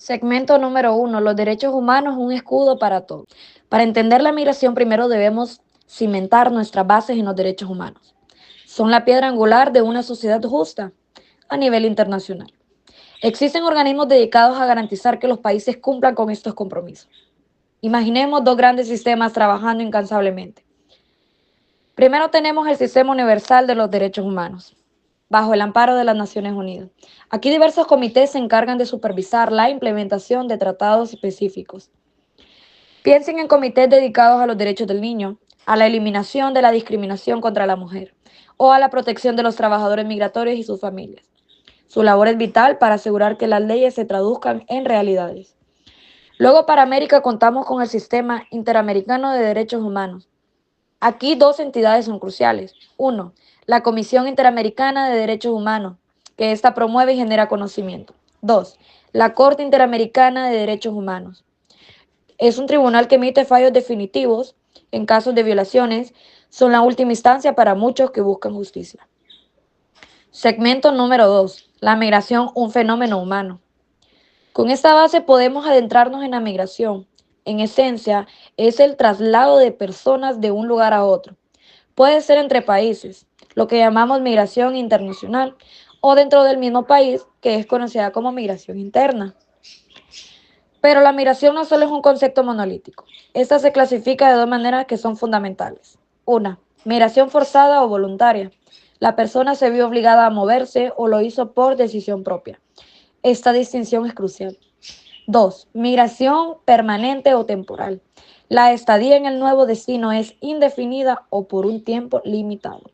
Segmento número 1. Los derechos humanos, un escudo para todos. Para entender la migración, primero debemos cimentar nuestras bases en los derechos humanos. Son la piedra angular de una sociedad justa a nivel internacional. Existen organismos dedicados a garantizar que los países cumplan con estos compromisos. Imaginemos dos grandes sistemas trabajando incansablemente. Primero tenemos el Sistema Universal de los Derechos Humanos, bajo el amparo de las Naciones Unidas. Aquí diversos comités se encargan de supervisar la implementación de tratados específicos. Piensen en comités dedicados a los derechos del niño, a la eliminación de la discriminación contra la mujer o a la protección de los trabajadores migratorios y sus familias. Su labor es vital para asegurar que las leyes se traduzcan en realidades. Luego, para América contamos con el Sistema Interamericano de Derechos Humanos. Aquí dos entidades son cruciales. Uno, la Comisión Interamericana de Derechos Humanos, que ésta promueve y genera conocimiento. Dos, la Corte Interamericana de Derechos Humanos. Es un tribunal que emite fallos definitivos en casos de violaciones. Son la última instancia para muchos que buscan justicia. Segmento número 2. La migración, un fenómeno humano. Con esta base podemos adentrarnos en la migración. En esencia, es el traslado de personas de un lugar a otro. Puede ser entre países, lo que llamamos migración internacional, o dentro del mismo país, que es conocida como migración interna. Pero la migración no solo es un concepto monolítico. Esta se clasifica de dos maneras que son fundamentales. Una, migración forzada o voluntaria. La persona se vio obligada a moverse o lo hizo por decisión propia. Esta distinción es crucial. Dos, migración permanente o temporal. La estadía en el nuevo destino es indefinida o por un tiempo limitado.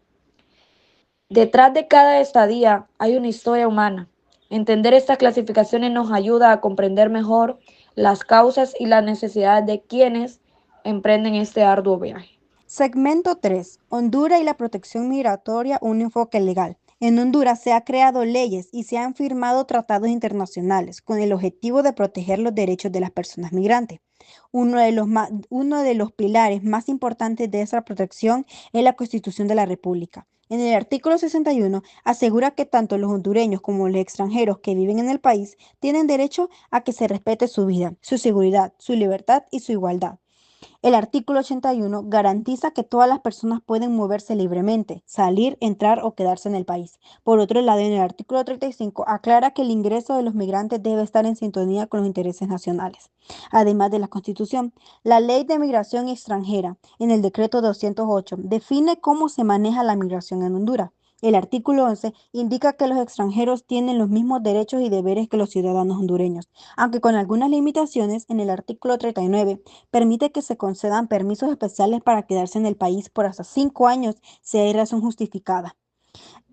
Detrás de cada estadía hay una historia humana. Entender estas clasificaciones nos ayuda a comprender mejor las causas y las necesidades de quienes emprenden este arduo viaje. Segmento 3. Honduras y la protección migratoria, un enfoque legal. En Honduras se han creado leyes y se han firmado tratados internacionales con el objetivo de proteger los derechos de las personas migrantes. Uno de los pilares más importantes de esta protección es la Constitución de la República. En el artículo 61 asegura que tanto los hondureños como los extranjeros que viven en el país tienen derecho a que se respete su vida, su seguridad, su libertad y su igualdad. El artículo 81 garantiza que todas las personas pueden moverse libremente, salir, entrar o quedarse en el país. Por otro lado, en el artículo 35 aclara que el ingreso de los migrantes debe estar en sintonía con los intereses nacionales. Además de la Constitución, la Ley de Migración Extranjera, en el decreto 208, define cómo se maneja la migración en Honduras. El artículo 11 indica que los extranjeros tienen los mismos derechos y deberes que los ciudadanos hondureños, aunque con algunas limitaciones. En el artículo 39 permite que se concedan permisos especiales para quedarse en el país por hasta 5 años si hay razón justificada.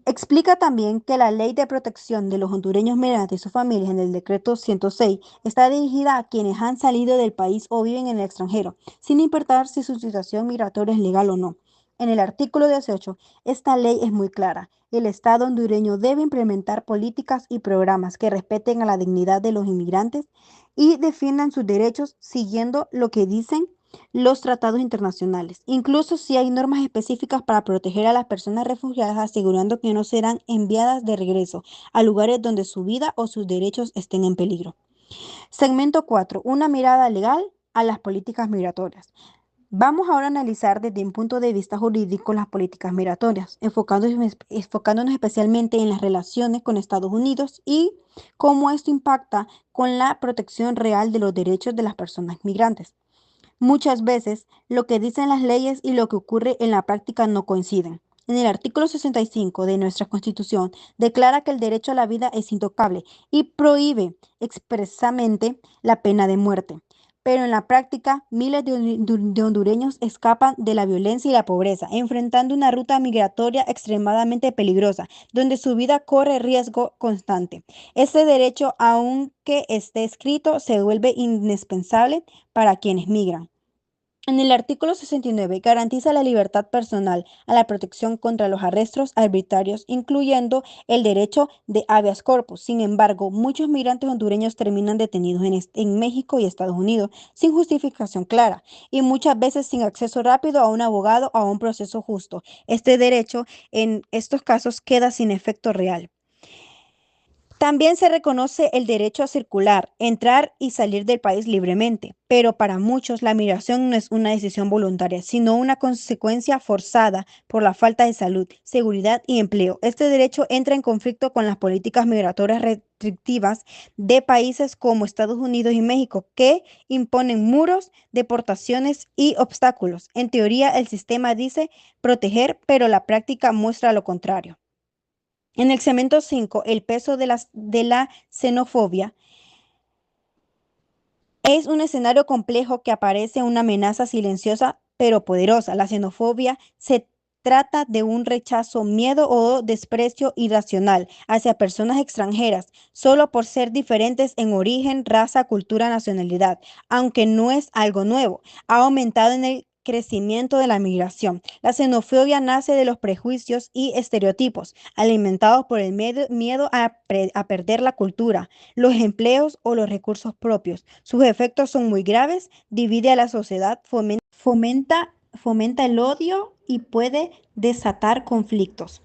Explica también que la Ley de Protección de los Hondureños Migrantes y sus familias en el decreto 106 está dirigida a quienes han salido del país o viven en el extranjero, sin importar si su situación migratoria es legal o no. En el artículo 18, esta ley es muy clara. El Estado hondureño debe implementar políticas y programas que respeten a la dignidad de los inmigrantes y defiendan sus derechos siguiendo lo que dicen los tratados internacionales, incluso si hay normas específicas para proteger a las personas refugiadas, asegurando que no serán enviadas de regreso a lugares donde su vida o sus derechos estén en peligro. Segmento 4. Una mirada legal a las políticas migratorias. Vamos ahora a analizar desde un punto de vista jurídico las políticas migratorias, enfocándonos especialmente en las relaciones con Estados Unidos y cómo esto impacta con la protección real de los derechos de las personas migrantes. Muchas veces lo que dicen las leyes y lo que ocurre en la práctica no coinciden. En el artículo 65 de nuestra Constitución declara que el derecho a la vida es intocable y prohíbe expresamente la pena de muerte. Pero en la práctica, miles de hondureños escapan de la violencia y la pobreza, enfrentando una ruta migratoria extremadamente peligrosa, donde su vida corre riesgo constante. Ese derecho, aunque esté escrito, se vuelve indispensable para quienes migran. En el artículo 69 garantiza la libertad personal a la protección contra los arrestos arbitrarios, incluyendo el derecho de habeas corpus. Sin embargo, muchos migrantes hondureños terminan detenidos en México y Estados Unidos sin justificación clara y muchas veces sin acceso rápido a un abogado o a un proceso justo. Este derecho en estos casos queda sin efecto real. También se reconoce el derecho a circular, entrar y salir del país libremente, pero para muchos la migración no es una decisión voluntaria, sino una consecuencia forzada por la falta de salud, seguridad y empleo. Este derecho entra en conflicto con las políticas migratorias restrictivas de países como Estados Unidos y México, que imponen muros, deportaciones y obstáculos. En teoría, el sistema dice proteger, pero la práctica muestra lo contrario. En el segmento 5, el peso de la xenofobia es un escenario complejo que aparece una amenaza silenciosa pero poderosa. La xenofobia se trata de un rechazo, miedo o desprecio irracional hacia personas extranjeras solo por ser diferentes en origen, raza, cultura, nacionalidad. Aunque no es algo nuevo, ha aumentado en el crecimiento de la migración. La xenofobia nace de los prejuicios y estereotipos alimentados por el miedo a perder la cultura, los empleos o los recursos propios. Sus efectos son muy graves, divide a la sociedad, fomenta el odio y puede desatar conflictos.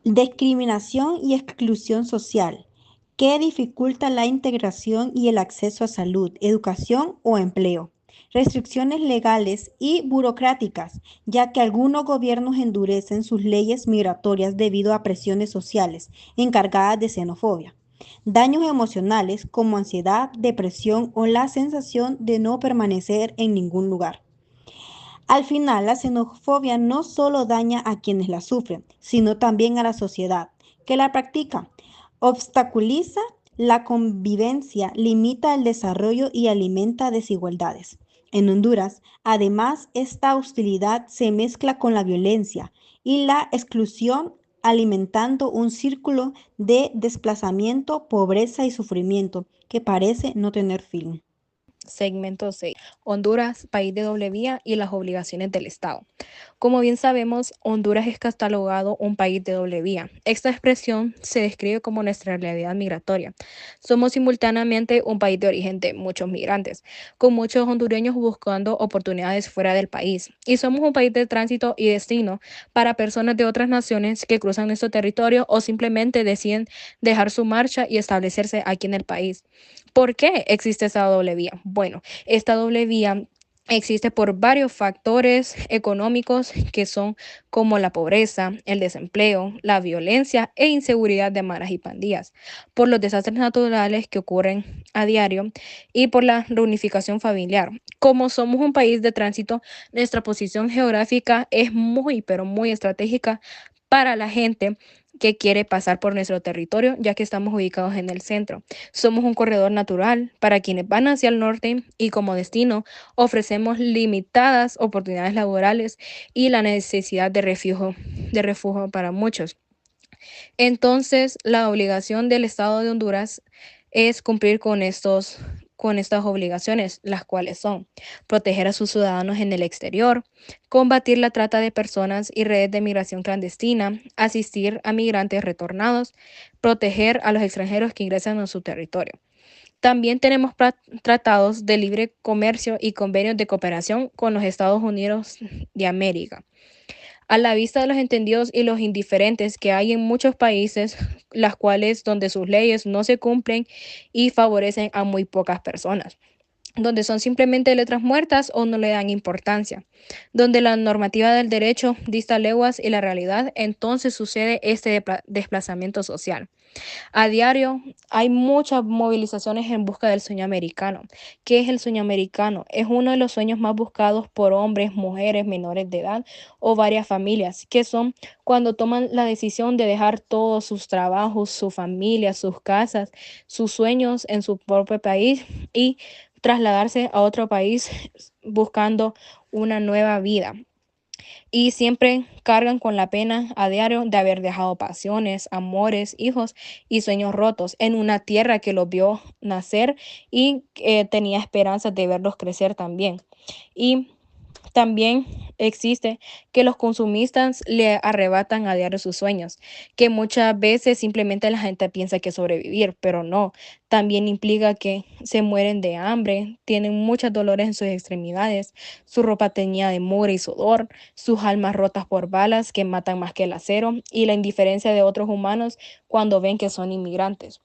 Discriminación y exclusión social, que dificulta la integración y el acceso a salud, educación o empleo. Restricciones legales y burocráticas, ya que algunos gobiernos endurecen sus leyes migratorias debido a presiones sociales encargadas de xenofobia. Daños emocionales como ansiedad, depresión o la sensación de no permanecer en ningún lugar. Al final, la xenofobia no solo daña a quienes la sufren, sino también a la sociedad que la practica. Obstaculiza la convivencia, limita el desarrollo y alimenta desigualdades. En Honduras, además, esta hostilidad se mezcla con la violencia y la exclusión, alimentando un círculo de desplazamiento, pobreza y sufrimiento que parece no tener fin. Segmento 6. Honduras, país de doble vía y las obligaciones del Estado. Como bien sabemos, Honduras es catalogado un país de doble vía. Esta expresión se describe como nuestra realidad migratoria. Somos simultáneamente un país de origen de muchos migrantes, con muchos hondureños buscando oportunidades fuera del país. Y somos un país de tránsito y destino para personas de otras naciones que cruzan nuestro territorio o simplemente deciden dejar su marcha y establecerse aquí en el país. ¿Por qué existe esa doble vía? Bueno, esta doble vía existe por varios factores económicos que son como la pobreza, el desempleo, la violencia e inseguridad de maras y pandillas, por los desastres naturales que ocurren a diario y por la reunificación familiar. Como somos un país de tránsito, nuestra posición geográfica es muy, pero muy estratégica para la gente que quiere pasar por nuestro territorio, ya que estamos ubicados en el centro. Somos un corredor natural para quienes van hacia el norte y como destino ofrecemos limitadas oportunidades laborales y la necesidad de refugio para muchos. Entonces, la obligación del Estado de Honduras es cumplir con estas obligaciones, las cuales son proteger a sus ciudadanos en el exterior, combatir la trata de personas y redes de migración clandestina, asistir a migrantes retornados, proteger a los extranjeros que ingresan a su territorio. También tenemos tratados de libre comercio y convenios de cooperación con los Estados Unidos de América. A la vista de los entendidos y los indiferentes que hay en muchos países, las cuales donde sus leyes no se cumplen y favorecen a muy pocas personas, donde son simplemente letras muertas o no le dan importancia, donde la normativa del derecho dista leguas y la realidad, entonces sucede este desplazamiento social. A diario hay muchas movilizaciones en busca del sueño americano. ¿Qué es el sueño americano? Es uno de los sueños más buscados por hombres, mujeres, menores de edad o varias familias, que son cuando toman la decisión de dejar todos sus trabajos, su familia, sus casas, sus sueños en su propio país y trasladarse a otro país buscando una nueva vida y siempre cargan con la pena a diario de haber dejado pasiones, amores, hijos y sueños rotos en una tierra que los vio nacer y tenía esperanzas de verlos crecer también. Y También existe que los consumistas le arrebatan a diario sus sueños, que muchas veces simplemente la gente piensa que sobrevivir, pero no. También implica que se mueren de hambre, tienen muchos dolores en sus extremidades, su ropa teñida de mugre y sudor, sus almas rotas por balas que matan más que el acero y la indiferencia de otros humanos cuando ven que son inmigrantes.